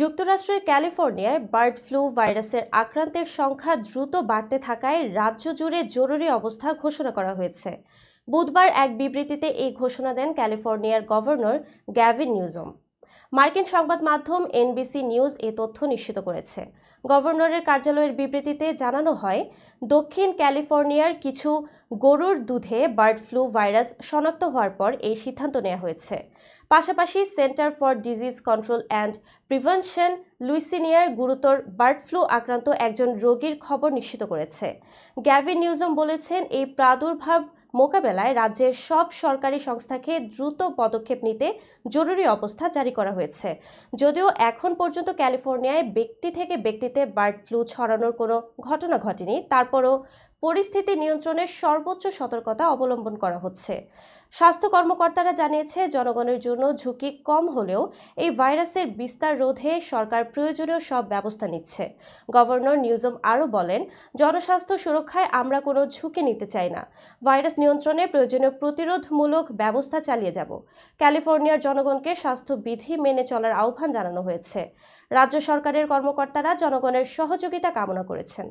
যুক্তরাষ্ট্রের ক্যালিফোর্নিয়ায় bird flu ভাইরাসের আক্রান্তের সংখ্যা দ্রুত বাড়তে থাকায় রাজ্য জুড়ে জরুরি অবস্থা ঘোষণা করা হয়েছে। বুধবার এক বিবৃতিতে এই ঘোষণা দেন ক্যালিফোর্নিয়ার গভর্নর গ্যাভিন নিউজম। মার্কিন সংবাদ মাধ্যম এনবিসি নিউজ এ তথ্য নিশ্চিত করেছে। গভর্নরের কার্যালয়ের বিবৃতিতে জানানো হয়, দক্ষিণ ক্যালিফোর্নিয়ার কিছু গরুর দুধে বার্ড ফ্লু ভাইরাস শনাক্ত হওয়ার পর এই সিদ্ধান্ত নেওয়া হয়েছে। পাশাপাশি center for disease control and prevention লুইসিনিয়ার গুরুতর বার্ড ফ্লু আক্রান্ত একজন রোগীর খবর নিশ্চিত করেছে। গ্যাভিন নিউজম বলেছেন, এই প্রাদুর্ভাব মোকাবেলায় রাজ্যের সব সরকারি সংস্থাকে দ্রুত পদক্ষেপ নিতে জরুরি অবস্থা জারি করা হয়েছে। যদিও এখন পর্যন্ত ক্যালিফোর্নিয়ায় ব্যক্তি থেকে ব্যক্তিতে বার্ড ফ্লু ছড়ানোর কোনো ঘটনা ঘটেনি, তারপরও পরিস্থিতি নিয়ন্ত্রণে সর্বোচ্চ সতর্কতা অবলম্বন করা হচ্ছে। স্বাস্থ্য কর্মকর্তারা জানিয়েছে, জনগণের জন্য ঝুঁকি কম হলেও এই ভাইরাসের বিস্তার রোধে সরকার প্রয়োজনীয় সব ব্যবস্থা নিচ্ছে। গভর্নর নিউজম আরও বলেন, জনস্বাস্থ্য সুরক্ষায় আমরা কোনো ঝুঁকি নিতে চাই না। ভাইরাস নিয়ন্ত্রণে প্রয়োজনীয় প্রতিরোধমূলক ব্যবস্থা চালিয়ে যাব। ক্যালিফোর্নিয়ার জনগণকে স্বাস্থ্যবিধি মেনে চলার আহ্বান জানানো হয়েছে। রাজ্য সরকারের কর্মকর্তারা জনগণের সহযোগিতা কামনা করেছেন।